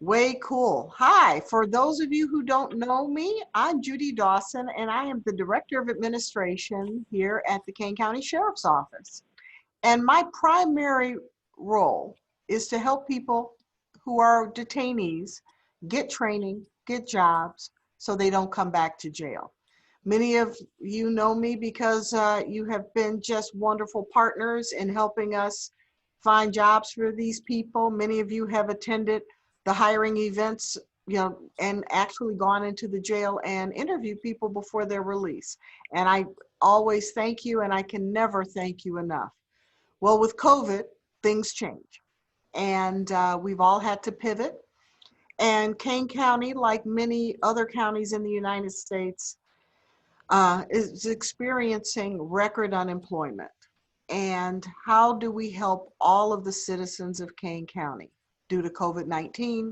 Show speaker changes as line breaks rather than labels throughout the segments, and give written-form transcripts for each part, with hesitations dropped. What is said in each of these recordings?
Way cool. Hi, for those of you who don't know me, I'm Judy Dawson, and I am the Director of Administration here at the Kane County Sheriff's Office. And my primary role is to help people who are detainees get training, get jobs, so they don't come back to jail. Many of you know me because you have been just wonderful partners in helping us find jobs for these people. Many of you have attended the hiring events, and actually gone into the jail and interviewed people before their release. And I always thank you, and I can never thank you enough. Well, with COVID, things change, and we've all had to pivot. And Kane County, like many other counties in the United States, is experiencing record unemployment. And how do we help all of the citizens of Kane County? Due to COVID-19,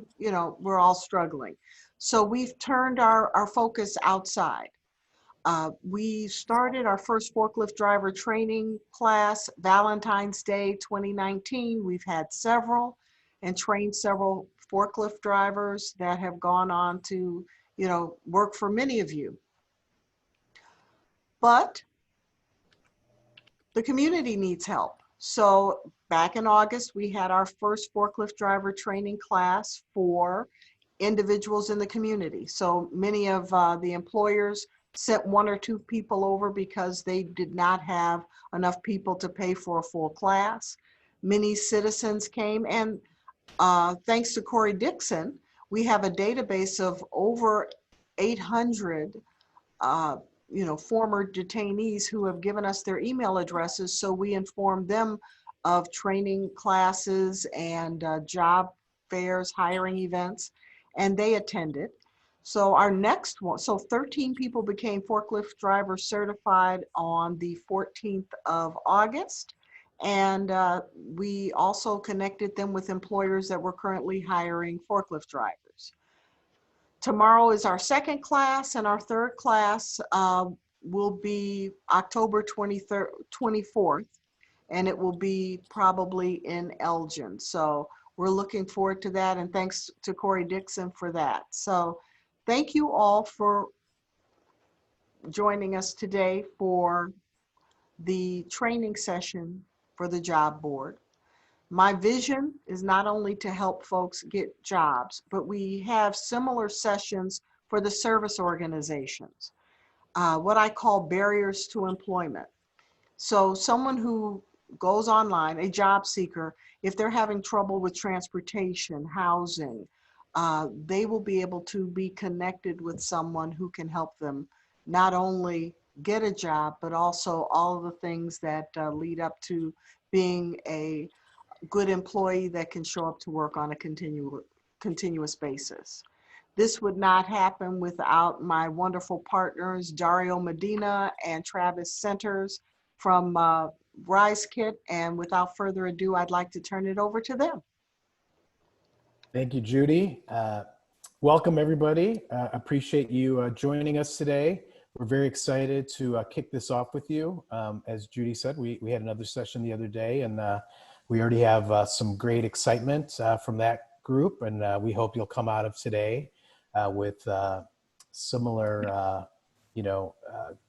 we're all struggling. So we've turned our focus outside. We started our first forklift driver training class Valentine's Day 2019. We've had several and trained several forklift drivers that have gone on to, work for many of you. But the community needs help. So back in August, we had our first forklift driver training class for individuals in the community. So many of the employers sent one or two people over because they did not have enough people to pay for a full class. Many citizens came, and thanks to Corey Dixon, we have a database of over 800 former detainees who have given us their email addresses, so we inform them of training classes and job fairs, hiring events, and they attended. So our next one, so 13 people became forklift driver certified on the 14th of August. And we also connected them with employers that were currently hiring forklift drivers. Tomorrow is our second class, and our third class will be October 23rd, 24th, and it will be probably in Elgin. So we're looking forward to that, and thanks to Corey Dixon for that. So thank you all for joining us today for the training session for the job board. My vision is not only to help folks get jobs, but we have similar sessions for the service organizations, what I call barriers to employment. So someone who goes online, a job seeker, if they're having trouble with transportation, housing, they will be able to be connected with someone who can help them not only get a job, but also all of the things that lead up to being a good employee that can show up to work on a continuous basis. This would not happen without my wonderful partners, Dario Medina and Travis Centers from Rise Kit. And without further ado, I'd like to turn it over to them.
Thank you, Judy. Welcome, everybody. Appreciate you joining us today. We're very excited to kick this off with you. As Judy said, we had another session the other day, and we already have some great excitement from that group, and we hope you'll come out of today with similar,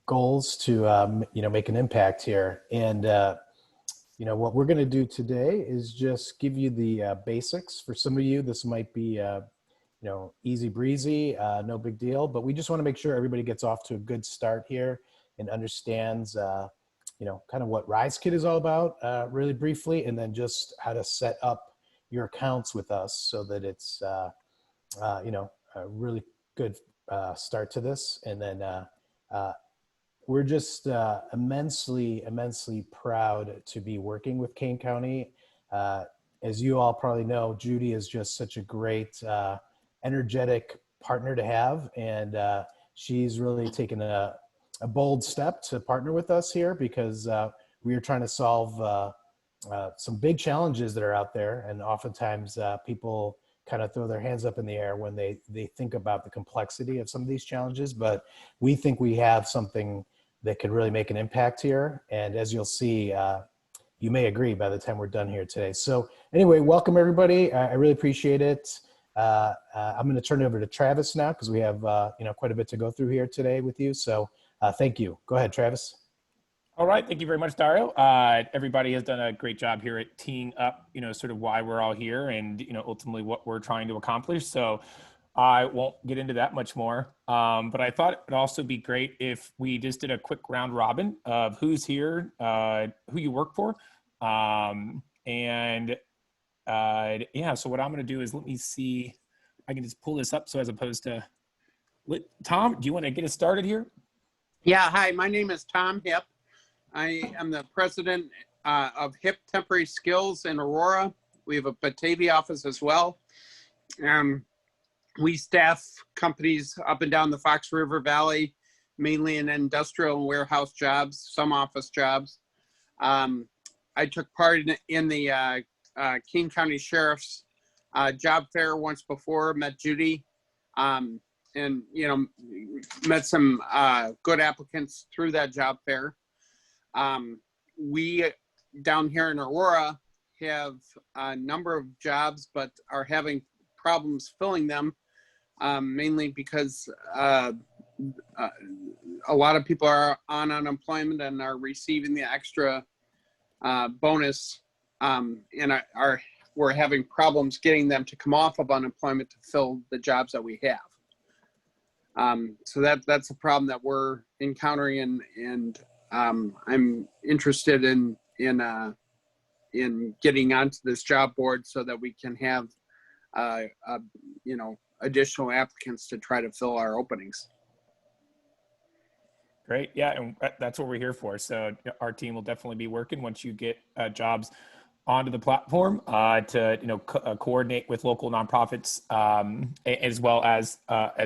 goals to, make an impact here. And, what we're going to do today is just give you the basics. For some of you, this might be, easy breezy, no big deal, but we just want to make sure everybody gets off to a good start here and understands kind of what Rise Kit is all about, really briefly, and then just how to set up your accounts with us so that it's, a really good start to this. And then we're just immensely proud to be working with Kane County. As you all probably know, Judy is just such a great, energetic partner to have, and she's really taken a bold step to partner with us here because we are trying to solve some big challenges that are out there, and oftentimes people kind of throw their hands up in the air when they think about the complexity of some of these challenges, but we think we have something that could really make an impact here, and as you'll see, you may agree by the time we're done here today. So anyway, welcome everybody. I really appreciate it. I'm going to turn it over to Travis now because we have quite a bit to go through here today with you. So thank you. Go ahead, Travis.
All right, thank you very much, Dario. Everybody has done a great job here at teeing up, sort of why we're all here and, ultimately what we're trying to accomplish. So I won't get into that much more. But I thought it'd also be great if we just did a quick round robin of who's here, who you work for. Yeah, so what I'm going to do is let me see. I can just pull this up. So as opposed to Tom, do you want to get us started here?
Yeah, hi, my name is Tom Hip. I am the president of HIP Temporary Skills in Aurora. We have a Batavia office as well. We staff companies up and down the Fox River Valley, mainly in industrial and warehouse jobs, some office jobs. I took part in the Kane County Sheriff's job fair once before, met Judy, and met some good applicants through that job fair. We down here in Aurora have a number of jobs, but are having problems filling them, mainly because a lot of people are on unemployment and are receiving the extra bonus, and we're having problems getting them to come off of unemployment to fill the jobs that we have. So that's a problem that we're encountering, and I'm interested in getting onto this job board so that we can have additional applicants to try to fill our openings.
Great. Yeah, and that's what we're here for. So our team will definitely be working once you get jobs onto the platform to coordinate with local nonprofits, as well as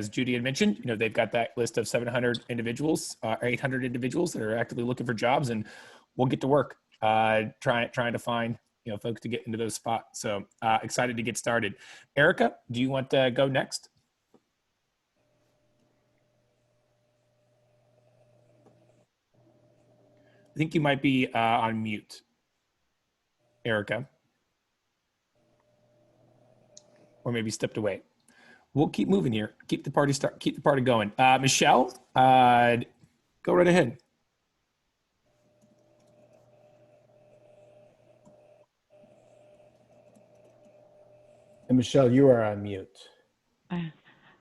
Judy had mentioned. They've got that list of 700 individuals, 800 individuals that are actively looking for jobs, and we'll get to work trying to find folks to get into those spots. So excited to get started. Erica, do you want to go next? I think you might be on mute, Erica, or maybe stepped away. We'll keep moving here. Keep the party going. Michelle, go right ahead.
And Michelle, you are on mute.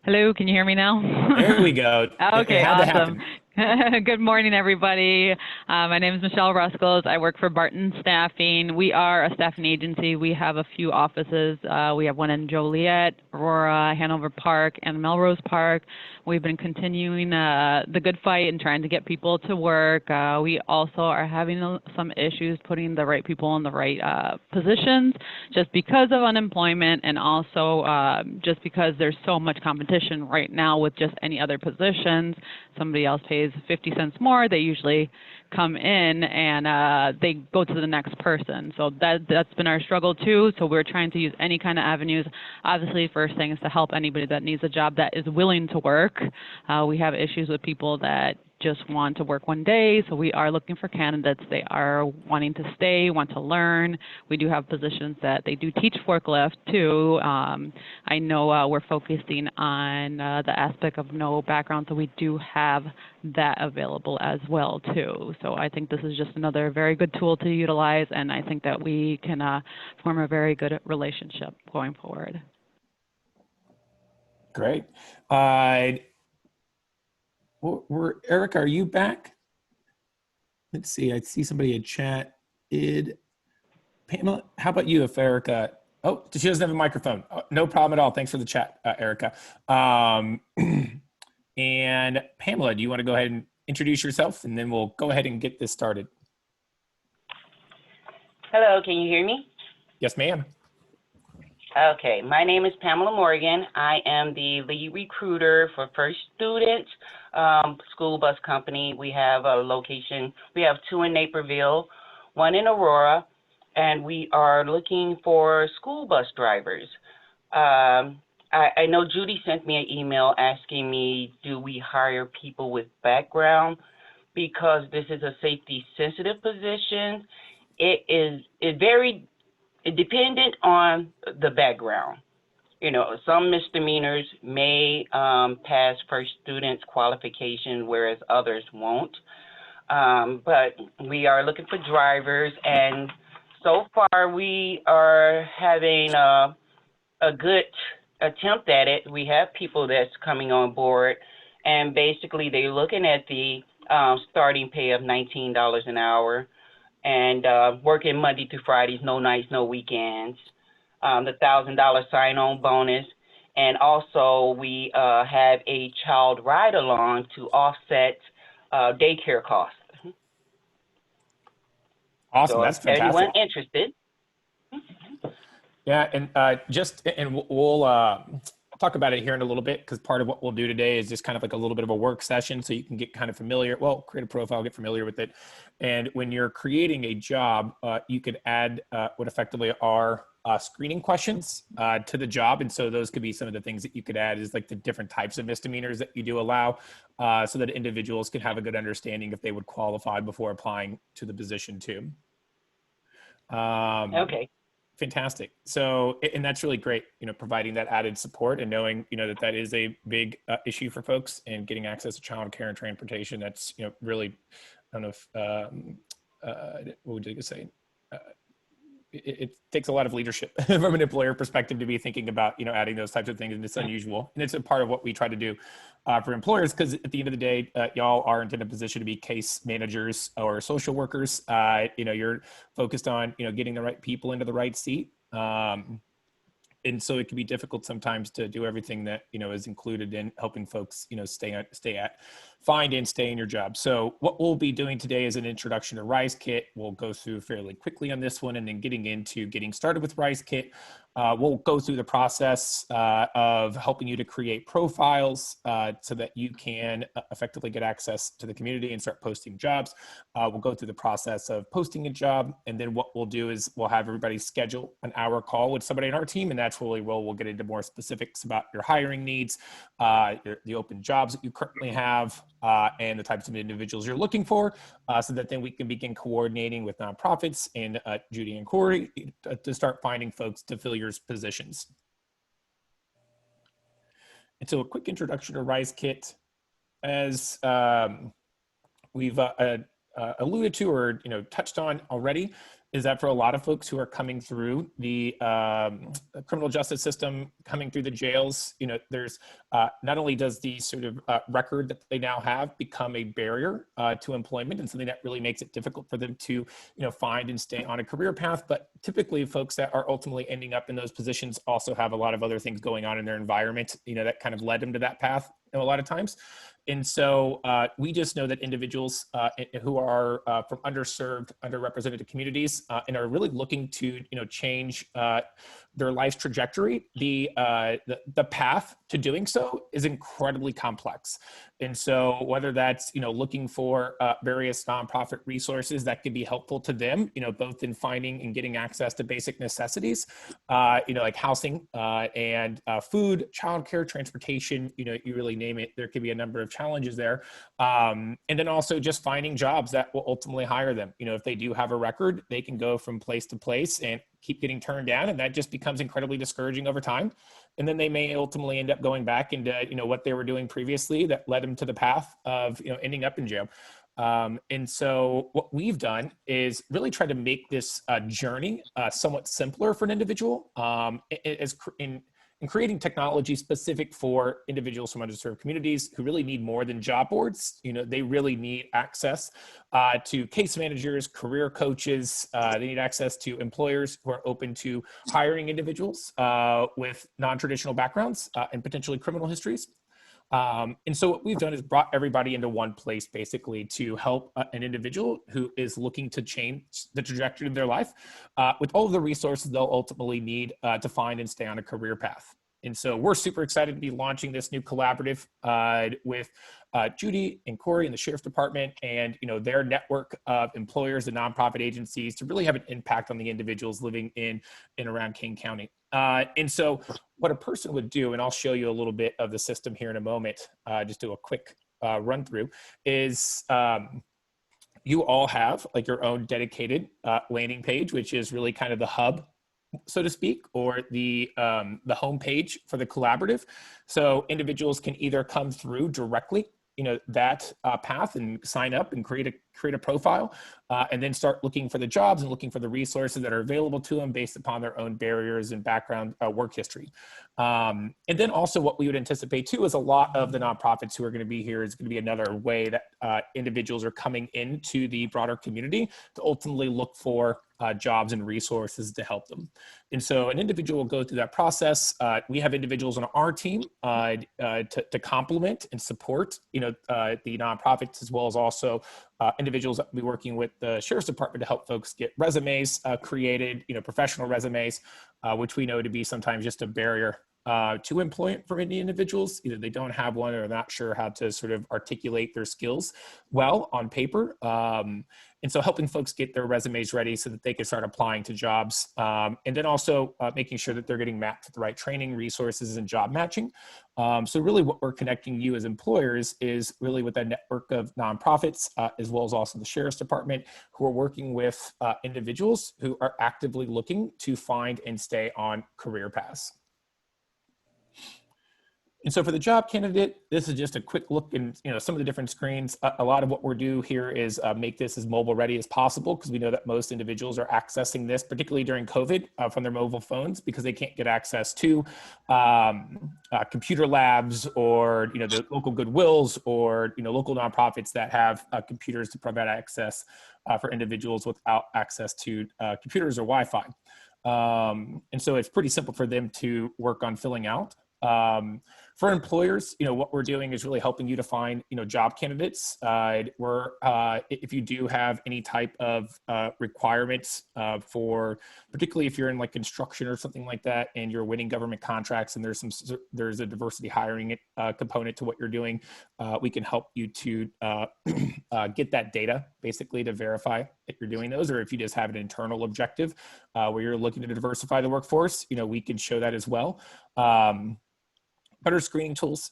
Hello, can you hear me now?
There we go.
Okay,
it had to
awesome.
happen.
Good morning, everybody. My name is Michelle Ruskles. I work for Barton Staffing. We are a staffing agency. We have a few offices. We have one in Joliet, Aurora, Hanover Park, and Melrose Park. We've been continuing the good fight and trying to get people to work. We also are having some issues putting the right people in the right positions just because of unemployment, and also just because there's so much competition right now with just any other positions. Somebody else pays 50 cents more, they usually come in and they go to the next person. So that's been our struggle too. So we're trying to use any kind of avenues. Obviously, first thing is to help anybody that needs a job that is willing to work. We have issues with people that just want to work one day, so we are looking for candidates. They are wanting to stay, want to learn. We do have positions that they do teach forklift too. I know we're focusing on the aspect of no background, so we do have that available as well too. So I think this is just another very good tool to utilize, and I think that we can form a very good relationship going forward.
Great. Erica, are you back? Let's see. I see somebody in chat. Pamela, how about you if Erica? Oh, she doesn't have a microphone. Oh, no problem at all. Thanks for the chat, Erica. And Pamela, do you want to go ahead and introduce yourself, and then we'll go ahead and get this started.
Hello, can you hear me?
Yes, ma'am.
Okay, my name is Pamela Morgan. I am the lead recruiter for First Student School Bus Company. We have a location, we have two in Naperville, one in Aurora, and we are looking for school bus drivers. I know Judy sent me an email asking me, do we hire people with background? Because this is a safety sensitive position. It is very dependent on the background. some misdemeanors may pass first student's qualification, whereas others won't. But we are looking for drivers, and so far we are having a good attempt at it. We have people that's coming on board, and basically they're looking at the starting pay of $19 an hour, and working Monday through Fridays, no nights, no weekends, the $1,000 sign-on bonus, and also we have a child ride-along to offset daycare costs.
Awesome.
So
That's
if
fantastic.
anyone interested.
Yeah, and we'll talk about it here in a little bit, because part of what we'll do today is just kind of like a little bit of a work session, so you can get kind of familiar. Well, create a profile, get familiar with it, and when you're creating a job, you could add what effectively are screening questions to the job, and so those could be some of the things that you could add, is like the different types of misdemeanors that you do allow, so that individuals can have a good understanding if they would qualify before applying to the position too.
Okay.
Fantastic. So, and that's really great, providing that added support and knowing, that that is a big issue for folks, and getting access to childcare and transportation. That's, really, I don't know if, what would you say? It takes a lot of leadership from an employer perspective to be thinking about, adding those types of things, and it's unusual. And it's a part of what we try to do for employers, because at the end of the day, y'all aren't in a position to be case managers or social workers. You're focused on, getting the right people into the right seat. And so it can be difficult sometimes to do everything that, is included in helping folks, find and stay in your job. So what we'll be doing today is an introduction to Rise Kit. We'll go through fairly quickly on this one, and then getting started with Rise Kit. We'll go through the process of helping you to create profiles so that you can effectively get access to the community and start posting jobs. We'll go through the process of posting a job, and then what we'll do is we'll have everybody schedule an hour call with somebody in our team, and that's really where we'll get into more specifics about your hiring needs, the open jobs that you currently have, and the types of individuals you're looking for, so that then we can begin coordinating with nonprofits and Judy and Corey to start finding folks to fill your positions. And so a quick introduction to Rise Kit. As we've alluded to or touched on already, is that for a lot of folks who are coming through the criminal justice system, coming through the jails, there's not only does the sort of record that they now have become a barrier to employment, and something that really makes it difficult for them to find and stay on a career path, but typically folks that are ultimately ending up in those positions also have a lot of other things going on in their environment, that kind of led them to that path a lot of times. And so we just know that individuals who are from underserved, underrepresented communities and are really looking to change their life's trajectory, the path to doing so is incredibly complex. And so whether that's looking for various nonprofit resources that could be helpful to them, both in finding and getting access to basic necessities, like housing and food, childcare, transportation, you really name it. There could be a number of challenges there. And then also just finding jobs that will ultimately hire them. If they do have a record, they can go from place to place and keep getting turned down, and that just becomes incredibly discouraging over time. And then they may ultimately end up going back into what they were doing previously that led them to the path of ending up in jail. And so what we've done is really try to make this journey somewhat simpler for an individual, in creating technology specific for individuals from underserved communities who really need more than job boards. They really need access to case managers, career coaches. They need access to employers who are open to hiring individuals with non-traditional backgrounds and potentially criminal histories. And so what we've done is brought everybody into one place, basically, to help an individual who is looking to change the trajectory of their life with all of the resources they'll ultimately need to find and stay on a career path. And so we're super excited to be launching this new collaborative with Judy and Corey in the Sheriff's Department and their network of employers and nonprofit agencies to really have an impact on the individuals living in and around Kane County. And so what a person would do, and I'll show you a little bit of the system here in a moment, just do a quick run through, is you all have like your own dedicated landing page, which is really kind of the hub so to speak, or the homepage for the collaborative. So individuals can either come through directly, that path and sign up and create a profile, and then start looking for the jobs and looking for the resources that are available to them based upon their own barriers and background work history. And then also what we would anticipate too is a lot of the nonprofits who are going to be here is going to be another way that individuals are coming into the broader community to ultimately look for jobs and resources to help them. And so an individual will go through that process. We have individuals on our team to complement and support, the nonprofits, as well as also individuals that will be working with the Sheriff's Department to help folks get resumes created, professional resumes, which we know to be sometimes just a barrier to employment for many individuals. Either they don't have one or not sure how to sort of articulate their skills well on paper. And so helping folks get their resumes ready so that they can start applying to jobs. And then also making sure that they're getting matched with the right training, resources, and job matching. So really what we're connecting you as employers is really with a network of nonprofits, as well as also the Sheriff's Department, who are working with individuals who are actively looking to find and stay on career paths. And so for the job candidate, this is just a quick look in some of the different screens. A lot of what we're doing here is make this as mobile ready as possible, because we know that most individuals are accessing this, particularly during COVID, from their mobile phones, because they can't get access to computer labs or the local Goodwills or local nonprofits that have computers to provide access for individuals without access to computers or Wi-Fi. And so it's pretty simple for them to work on filling out. For employers, what we're doing is really helping you to find, job candidates. If you do have any type of requirements for, particularly if you're in like construction or something like that, and you're winning government contracts, and there's a diversity hiring component to what you're doing, we can help you to get that data basically to verify that you're doing those. Or if you just have an internal objective where you're looking to diversify the workforce, we can show that as well. Better screening tools,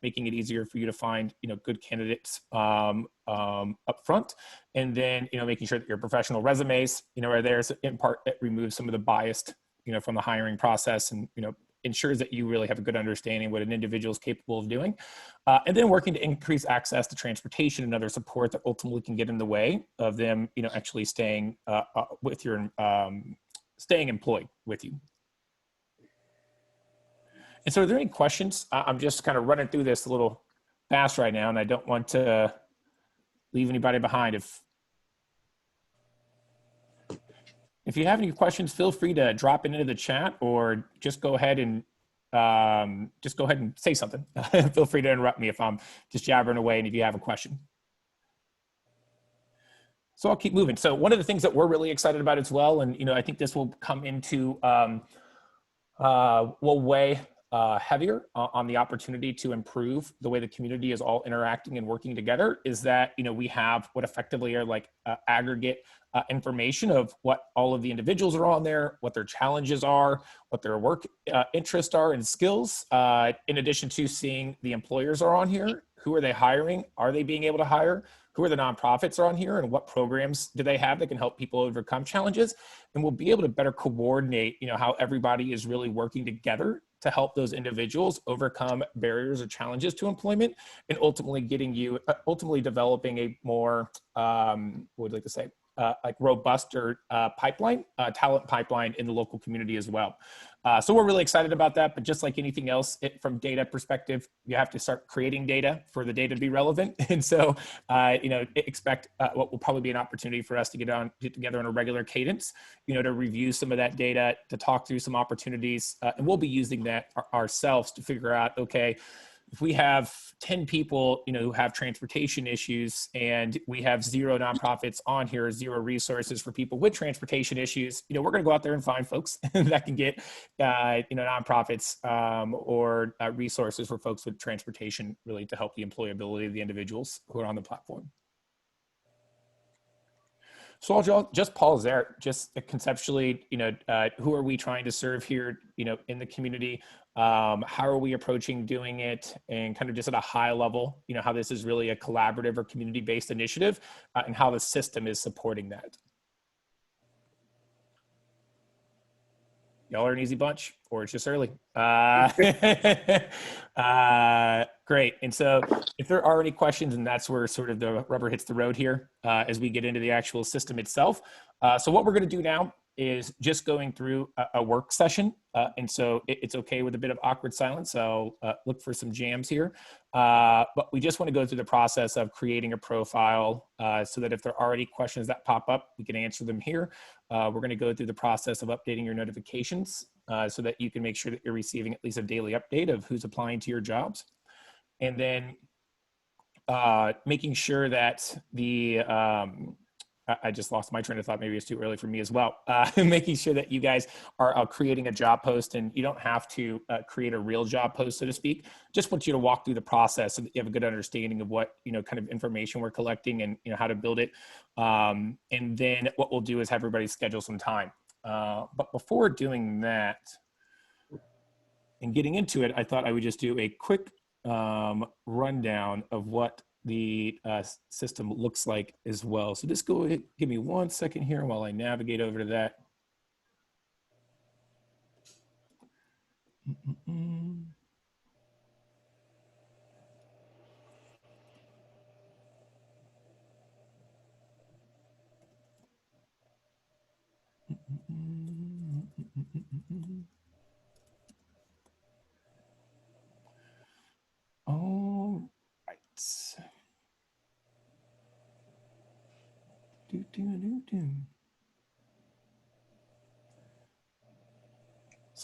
making it easier for you to find, good candidates up front, and then, making sure that your professional resumes, are there. So in part, it removes some of the bias, from the hiring process, and, ensures that you really have a good understanding of what an individual is capable of doing. And then working to increase access to transportation and other support that ultimately can get in the way of them, actually staying staying employed with you. And so are there any questions? I'm just kind of running through this a little fast right now, and I don't want to leave anybody behind. If you have any questions, feel free to drop it into the chat, or just go ahead and say something. Feel free to interrupt me if I'm just jabbering away and if you have a question. So I'll keep moving. So one of the things that we're really excited about as well, and I think this will come into will weigh heavier on the opportunity to improve the way the community is all interacting and working together, is that we have what effectively are like aggregate information of what all of the individuals are on there, what their challenges are, what their work interests are and skills, in addition to seeing the employers are on here. Who are they hiring? Are they being able to hire? Who are the nonprofits are on here, and what programs do they have that can help people overcome challenges? And we'll be able to better coordinate, how everybody is really working together to help those individuals overcome barriers or challenges to employment, and ultimately developing a more, what would I like to say, like robust or talent pipeline in the local community as well. So we're really excited about that, but just like anything else, from data perspective, you have to start creating data for the data to be relevant. And so, expect what will probably be an opportunity for us to get together on a regular cadence, to review some of that data, to talk through some opportunities, and we'll be using that ourselves to figure out, okay, if we have 10 people, who have transportation issues, and we have 0 nonprofits on here, 0 resources for people with transportation issues, we're going to go out there and find folks that can get, nonprofits or resources for folks with transportation, really to help the employability of the individuals who are on the platform. So I'll just pause there, just conceptually, who are we trying to serve here, in the community? How are we approaching doing it? And kind of just at a high level, how this is really a collaborative or community-based initiative, and how the system is supporting that. y'all are an easy bunch, or it's just early. Great. And so if there are any questions, and that's where sort of the rubber hits the road here as we get into the actual system itself. So what we're going to do now is just going through a work session. And so it's okay with a bit of awkward silence. So look for some jams here. But we just want to go through the process of creating a profile so that if there are any questions that pop up, we can answer them here. We're going to go through the process of updating your notifications so that you can make sure that you're receiving at least a daily update of who's applying to your jobs. And then making sure that the, I just lost my train of thought. Maybe it's too early for me as well. Making sure that you guys are creating a job post, and you don't have to create a real job post, so to speak. Just want you to walk through the process so that you have a good understanding of what, kind of information we're collecting and, how to build it. And then what we'll do is have everybody schedule some time. But before doing that and getting into it, I thought I would just do a quick rundown of what the system looks like as well. So just go ahead, give me 1 second here while I navigate over to that. All right. So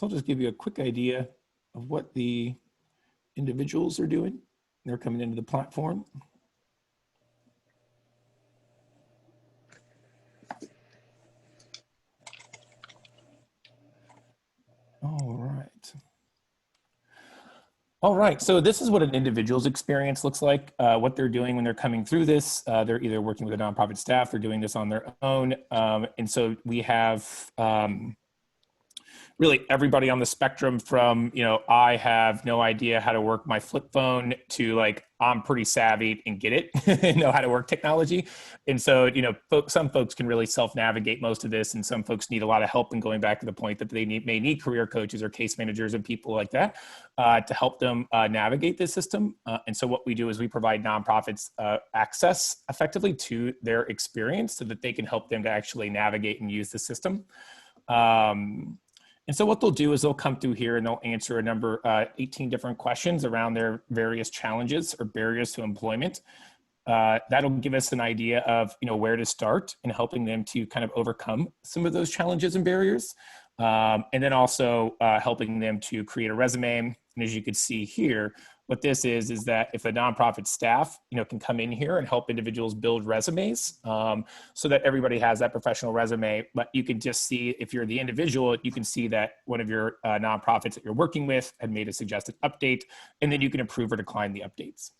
I'll just give you a quick idea of what the individuals are doing. They're coming into the platform. All right. All right, so this is what an individual's experience looks like, what they're doing when they're coming through this. They're either working with a nonprofit staff or doing this on their own. And so we have really everybody on the spectrum from, I have no idea how to work my flip phone to like, I'm pretty savvy and get it, know how to work technology. And so, some folks can really self-navigate most of this, and some folks need a lot of help. And going back to the point that they may need career coaches or case managers and people like that to help them navigate this system. And so what we do is we provide nonprofits access effectively to their experience so that they can help them to actually navigate and use the system. And so what they'll do is they'll come through here and they'll answer a number, 18 different questions around their various challenges or barriers to employment. That'll give us an idea of, where to start in helping them to kind of overcome some of those challenges and barriers. And then also helping them to create a resume. And as you can see here, what this is that if the nonprofit staff, can come in here and help individuals build resumes so that everybody has that professional resume. But you can just see, if you're the individual, you can see that one of your nonprofits that you're working with had made a suggested update, and then you can approve or decline the updates.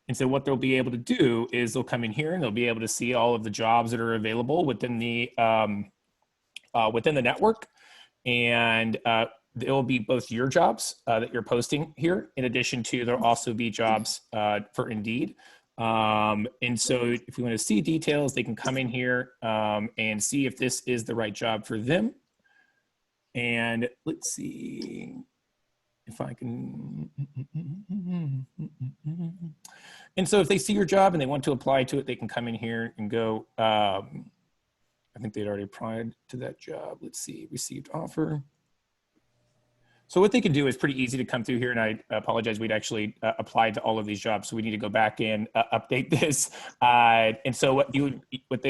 And so what they'll be able to do is they'll come in here and they'll be able to see all of the jobs that are available within the network. And it will be both your jobs that you're posting here. In addition to, there'll also be jobs for Indeed. And so if you want to see details, they can come in here and see if this is the right job for them. And let's see if I can. And so if they see your job and they want to apply to it, they can come in here and go, I think they'd already applied to that job. Let's see, received offer. So what they can do is pretty easy to come through here, and I apologize, we'd actually applied to all of these jobs, so we need to go back and update this. And so what they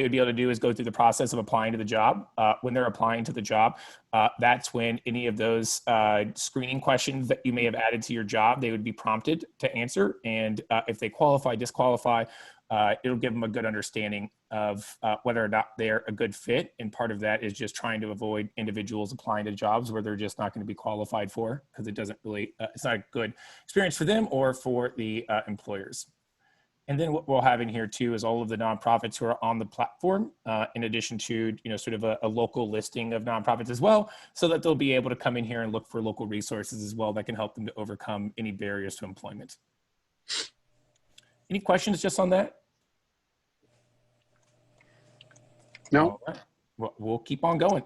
would be able to do is go through the process of applying to the job. When they're applying to the job, that's when any of those screening questions that you may have added to your job, they would be prompted to answer. And if they qualify, disqualify, it'll give them a good understanding of whether or not they're a good fit. And part of that is just trying to avoid individuals applying to jobs where they're just not going to be qualified for, because it doesn't really, it's not a good experience for them or for the employers. And then what we'll have in here too is all of the nonprofits who are on the platform, in addition to, sort of a local listing of nonprofits as well, so that they'll be able to come in here and look for local resources as well that can help them to overcome any barriers to employment. Any questions just on that?
No.
All right. Well, we'll keep on going.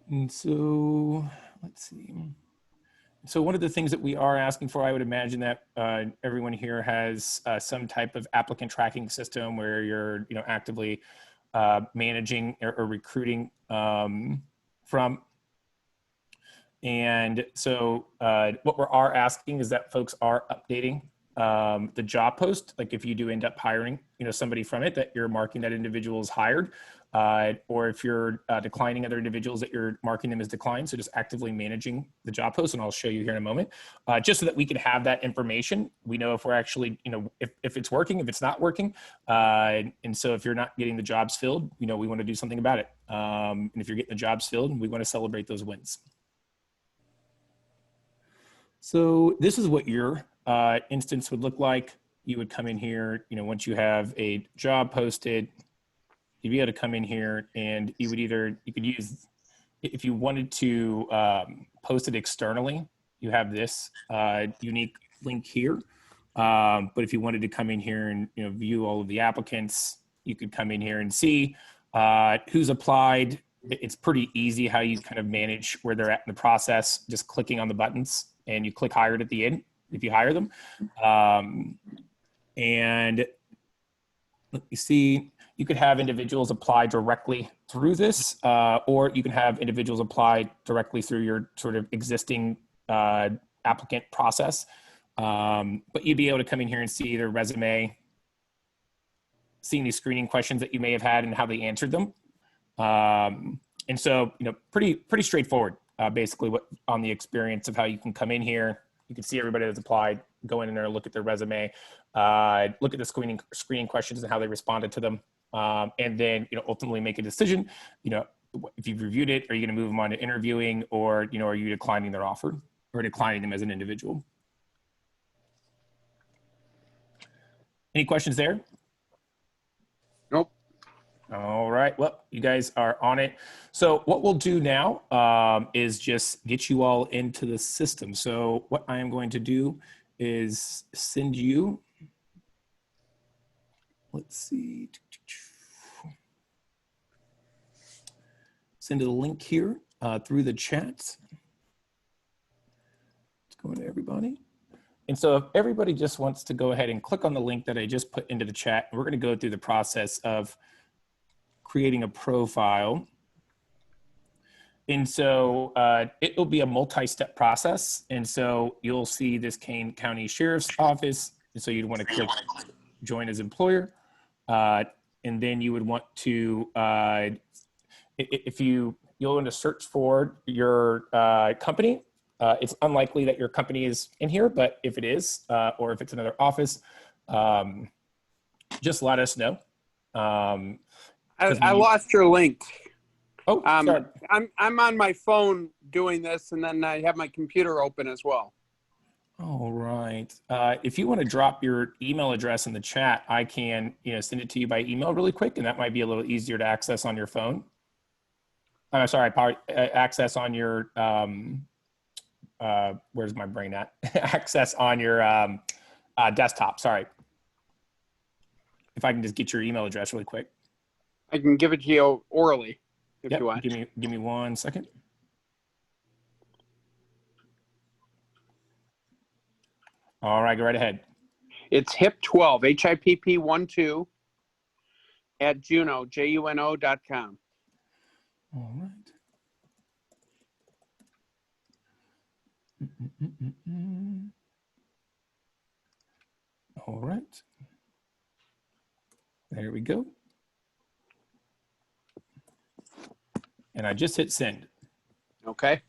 And so let's see. So one of the things that we are asking for, I would imagine that everyone here has some type of applicant tracking system where you're, actively managing or recruiting from. And so what we are asking is that folks are updating the job post. Like if you do end up hiring, somebody from it, that you're marking that individual as hired, or if you're declining other individuals, that you're marking them as declined. So just actively managing the job post, and I'll show you here in a moment, just so that we can have that information. We know if we're actually, if it's working, if it's not working. And so if you're not getting the jobs filled, we want to do something about it. And if you're getting the jobs filled, we want to celebrate those wins. So this is what your instance would look like. You would come in here, once you have a job posted, you'd be able to come in here and you could use, if you wanted to post it externally, you have this unique link here. But if you wanted to come in here and view all of the applicants, you could come in here and see who's applied. It's pretty easy how you kind of manage where they're at in the process, just clicking on the buttons, and you click hired at the end if you hire them. And let me see, you could have individuals apply directly through this, or you can have individuals apply directly through your sort of existing applicant process. But you'd be able to come in here and see their resume, seeing these screening questions that you may have had and how they answered them. And so, pretty straightforward, basically what on the experience of how you can come in here. You can see everybody that's applied, go in there, look at their resume, look at the screening questions and how they responded to them. And then, ultimately make a decision, if you've reviewed it, are you going to move them on to interviewing, or, are you declining their offer or declining them as an individual? Any questions there?
Nope.
All right. Well, you guys are on it. So what we'll do now is just get you all into the system. So what I am going to do is send you, let's see, send a link here through the chat. Let's go to everybody. And so if everybody just wants to go ahead and click on the link that I just put into the chat, we're going to go through the process of creating a profile. And so it will be a multi-step process. And so you'll see this Kane County Sheriff's Office. And so you'd want to click join as employer. And then you would want to, you'll want to search for your company. It's unlikely that your company is in here, but if it is, or if it's another office, just let us know.
I lost your link.
Oh, sorry.
I'm on my phone doing this, and then I have my computer open as well.
All right. If you want to drop your email address in the chat, I can send it to you by email really quick, and that might be a little easier to access on your phone. Access on your where's my brain at? Access on your desktop. Sorry. If I can just get your email address really quick.
I can give it to you orally if you want.
Give me 1 second. All right, go right ahead.
It's HIP12, HIPP12 at juno.com.
All right. All right. There we go. And I just hit send.
Okay.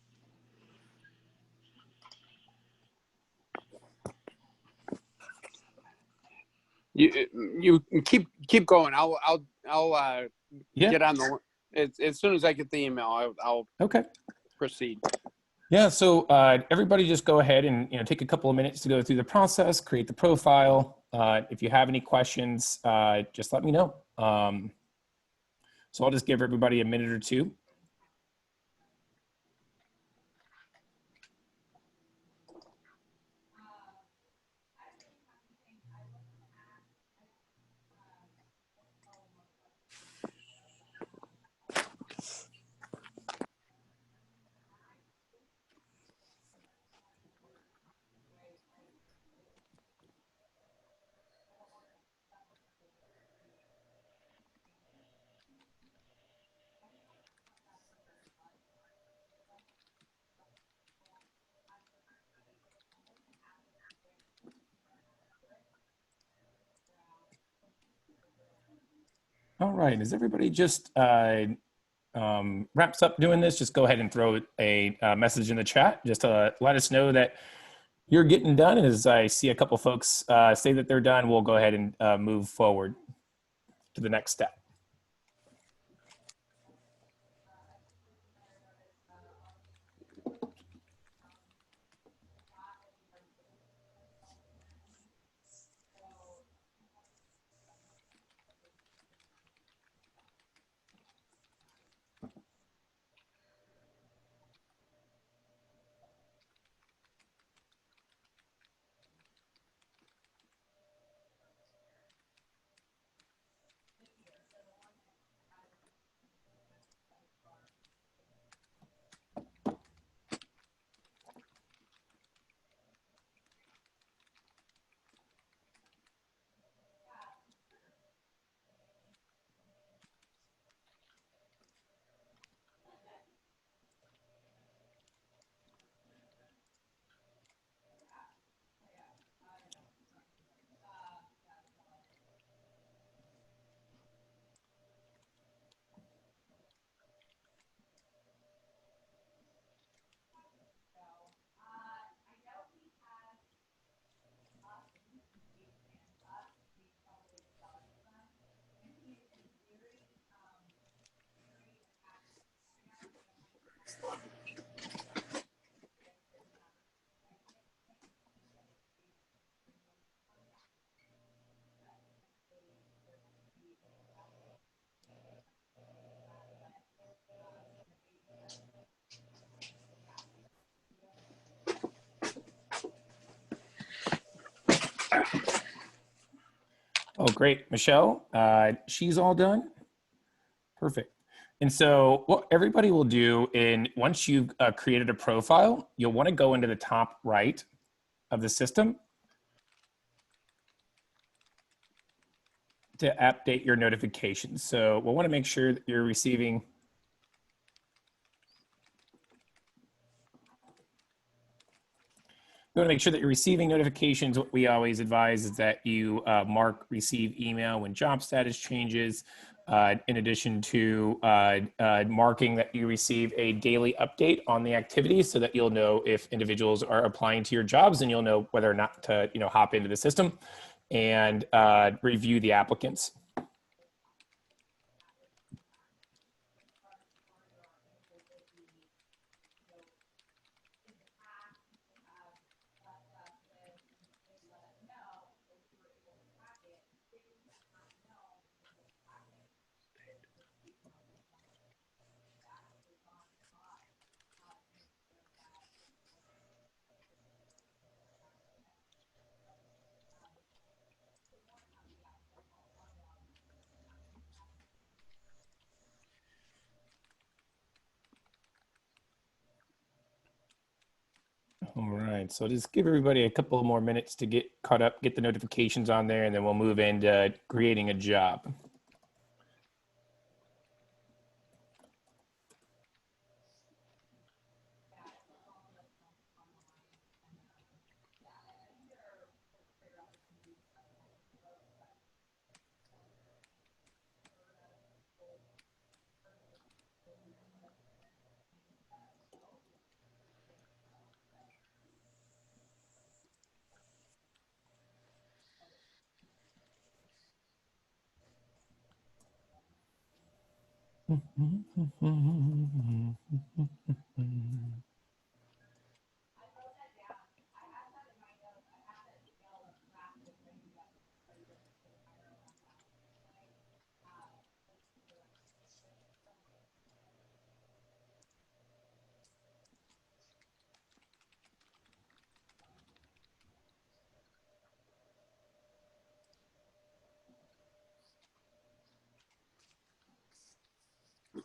You keep going. I'll get on the as soon as I get the email. I'll
okay
proceed.
Yeah. So everybody, just go ahead and take a couple of minutes to go through the process, create the profile. If you have any questions, just let me know. So I'll just give everybody a minute or two. All right, as everybody just wraps up doing this, just go ahead and throw a message in the chat just to let us know that you're getting done. And as I see a couple folks say that they're done, we'll go ahead and move forward to the next step. Oh, great. Michelle, she's all done. Perfect. And so what everybody will do once you've created a profile, you'll want to go into the top right of the system to update your notifications. So we'll want to make sure that you're receiving You want to make sure that you're receiving notifications. What we always advise is that you mark receive email when job status changes, in addition to marking that you receive a daily update on the activities so that you'll know if individuals are applying to your jobs and you'll know whether or not to hop into the system and review the applicants. All right, so just give everybody a couple more minutes to get caught up, get the notifications on there, and then we'll move into creating a job.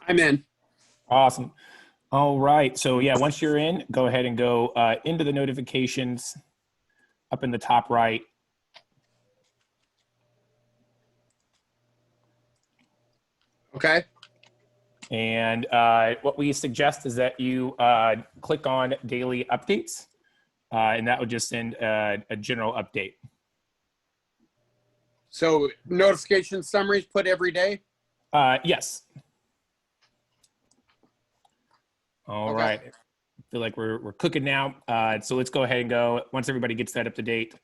I'm in.
Awesome. All right, so yeah, once you're in, go ahead and go into the notifications up in the top right.
Okay.
And what we suggest is that you click on daily updates, and that would just send a general update.
So notification summaries put every day?
Yes. All
Okay.
right. I feel like we're cooking now. So let's go ahead and go. Once everybody gets that up to date,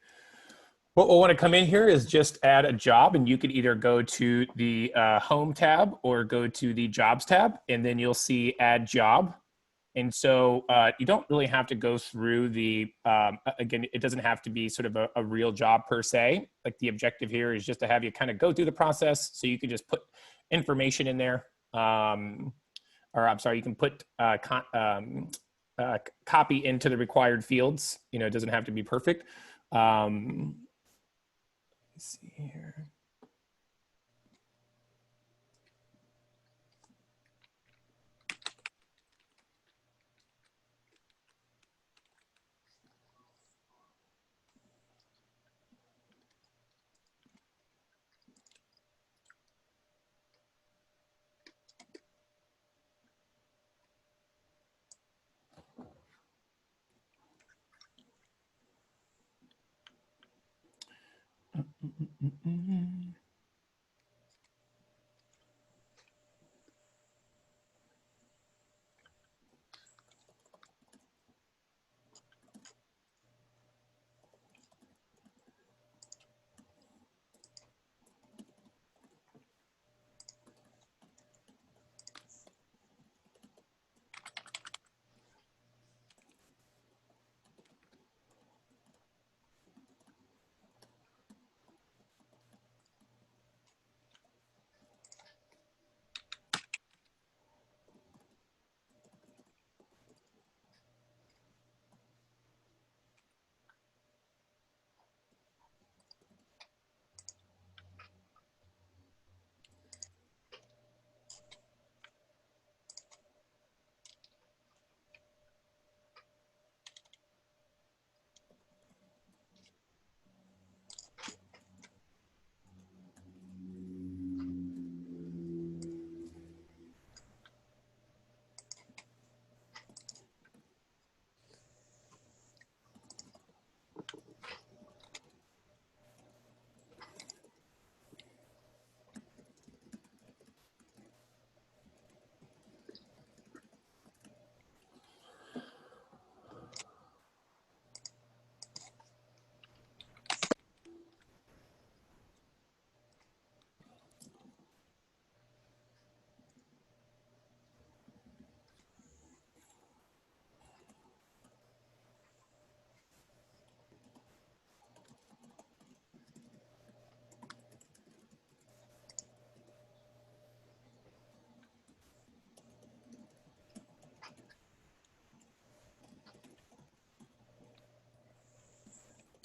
what we'll want to come in here is just add a job, and you could either go to the home tab or go to the jobs tab, and then you'll see add job. And so you don't really have to go through the, again, it doesn't have to be sort of a real job per se. Like the objective here is just to have you kind of go through the process. So you can just put information in there. Or I'm sorry, you can put copy into the required fields. You know, it doesn't have to be perfect. Let's see here.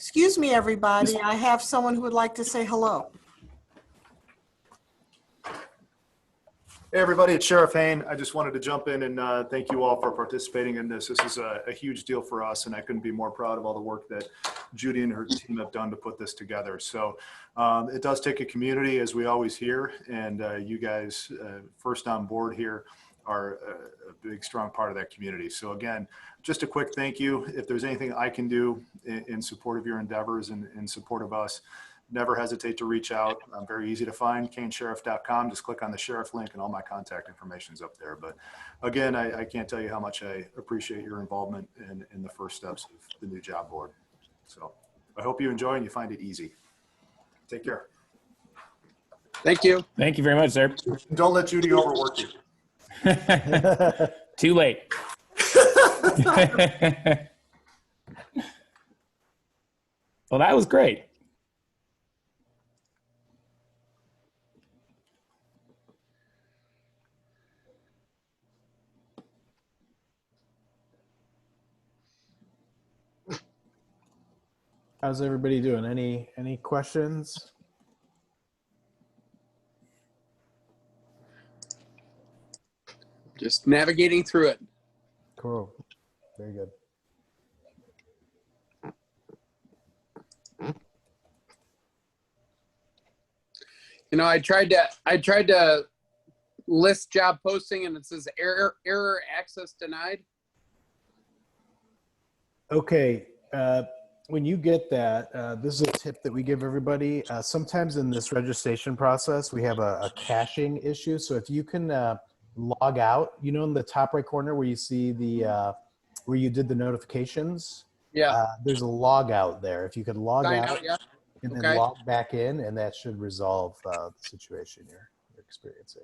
Excuse me, everybody. I have someone who would like to say hello.
Hey everybody, it's Sheriff Hain. I just wanted to jump in and thank you all for participating in this. This is a huge deal for us, and I couldn't be more proud of all the work that Judy and her team have done to put this together. So it does take a community, as we always hear, and you guys first on board here are a big, strong part of that community. So again, just a quick thank you. If there's anything I can do in support of your endeavors and in support of us, never hesitate to reach out. I'm very easy to find, kanesheriff.com. Just click on the sheriff link and all my contact information is up there. But again, I can't tell you how much I appreciate your involvement in the first steps of the new job board. So I hope you enjoy and you find it easy. Take care.
Thank you.
Thank you very much, sir.
Don't let Judy overwork you.
Too late. Well, that was great.
How's everybody doing? Any questions?
Just navigating through it.
Cool. Very good.
You know, I tried to list job posting and it says error access denied.
Okay. when you get that, this is a tip that we give everybody. Sometimes in this registration process, we have a caching issue. So if you can log out, you know, in the top right corner where you see the where you did the notifications,
Yeah.
there's a log out there. If you could log
Sign
out
out, yeah.
and then
Okay.
log back in, and that should resolve the situation you're experiencing.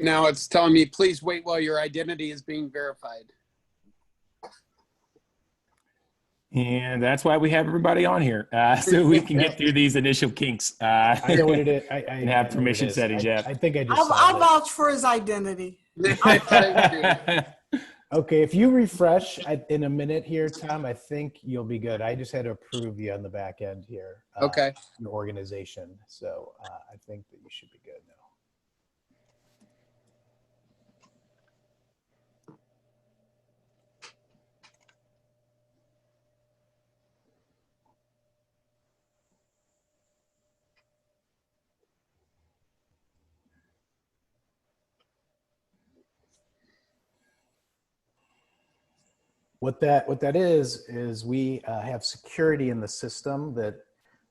Now it's telling me, please wait while your identity is being verified.
And that's why we have everybody on here, so we can get through these initial kinks.
I know what it is. I
And have
know what it
permission
is.
settings, yeah.
I think I just
I'll
solved it.
vouch for his identity.
Okay, if you refresh in a minute here, Tom, I think you'll be good. I just had to approve you on the back end here.
Okay.
Your organization. So I think that you should be good now. What that is we have security in the system that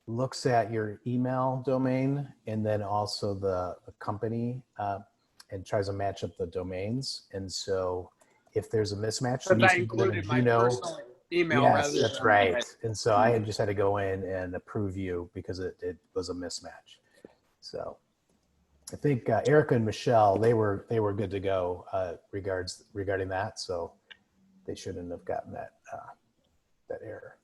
looks at your email domain and then also the company and tries to match up the domains. And so if there's a mismatch,
Because I
you
included my
know,
personal email
yes,
rather
that's
than
right. And so I had just had to go in and approve you because it was a mismatch. So I think Erica and Michelle, they were good to go regarding that. So they shouldn't have gotten that error.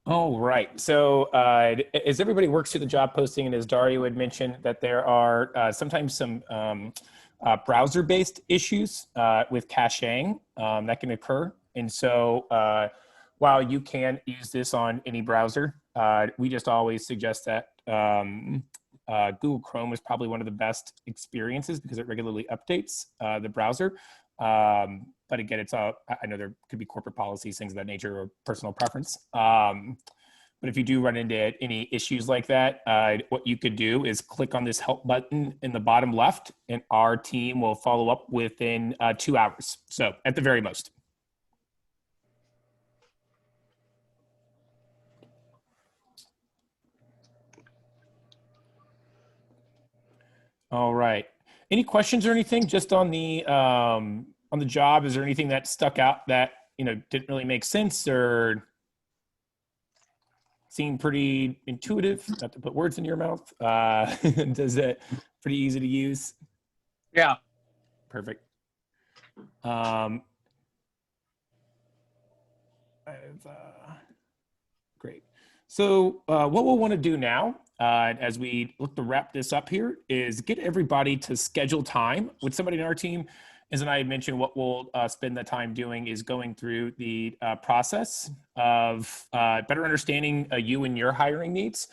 All right. So as everybody works through the job posting, and as Dario had mentioned, that there are sometimes some browser-based issues with caching that can occur. And so while you can use this on any browser, we just always suggest that Google Chrome is probably one of the best experiences because it regularly updates the browser. But again, it's I know there could be corporate policies, things of that nature, or personal preference. But if you do run into any issues like that, what you could do is click on this help button in the bottom left, and our team will follow up within 2 hours. So at the very most. All right. Any questions or anything just on the job? Is there anything that stuck out that, didn't really make sense or seemed pretty intuitive? Not to put words in your mouth. Does it pretty easy to use?
Yeah.
Perfect. Great. So what we'll want to do now, as we look to wrap this up here, is get everybody to schedule time with somebody in our team. As I had mentioned, what we'll spend the time doing is going through the process of better understanding you and your hiring needs,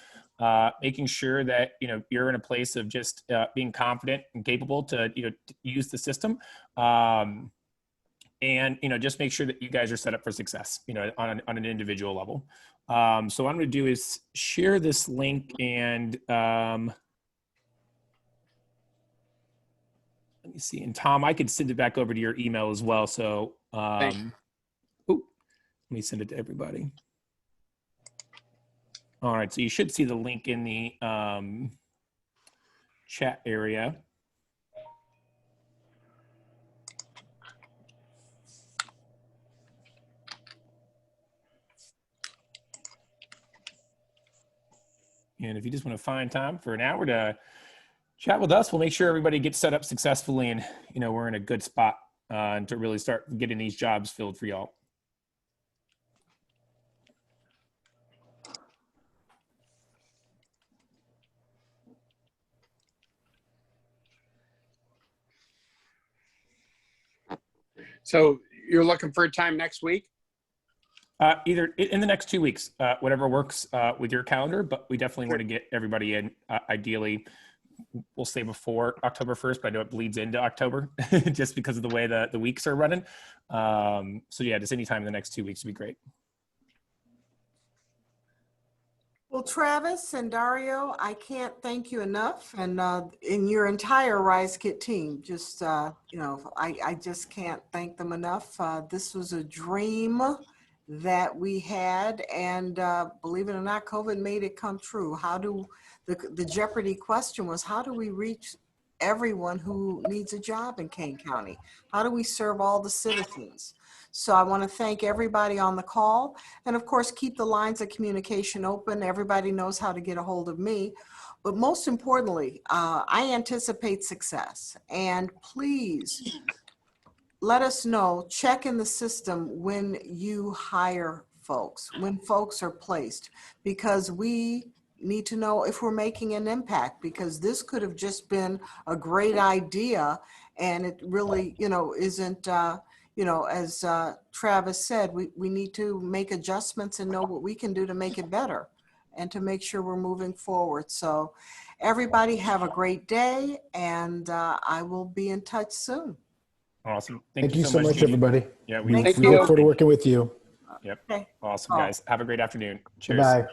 making sure that you're in a place of just being confident and capable to to use the system, and just make sure that you guys are set up for success, on an individual level. So what I'm going to do is share this link and let me see. And Tom, I could send it back over to your email as well. So let me send it to everybody. All right, so you should see the link in the chat area. And if you just want to find time for an hour to chat with us, we'll make sure everybody gets set up successfully, and we're in a good spot to really start getting these jobs filled for y'all.
So you're looking for a time next week?
Either in the next 2 weeks, whatever works with your calendar, but we definitely want to get everybody in. Ideally, we'll say before October 1st, but I know it bleeds into October just because of the way the weeks are running. So yeah, just anytime in the next 2 weeks would be great.
Well, Travis and Dario, I can't thank you enough, and in your entire Rise Kit team. Just I just can't thank them enough. This was a dream that we had, and believe it or not, COVID made it come true. How do the Jeopardy question was, how do we reach everyone who needs a job in Kane County? How do we serve all the citizens? So I want to thank everybody on the call, and of course, keep the lines of communication open. Everybody knows how to get a hold of me. But most importantly, I anticipate success. And please let us know, check in the system when you hire folks, when folks are placed, because we need to know if we're making an impact, because this could have just been a great idea and it really, isn't, as Travis said, we need to make adjustments and know what we can do to make it better and to make sure we're moving forward. So everybody have a great day, and I will be in touch soon.
Awesome.
Thank you so much,
Judy.
everybody.
Yeah,
We
we
look forward to working with you.
Yep.
Okay.
Awesome, guys. Have a great afternoon. Cheers.
Bye.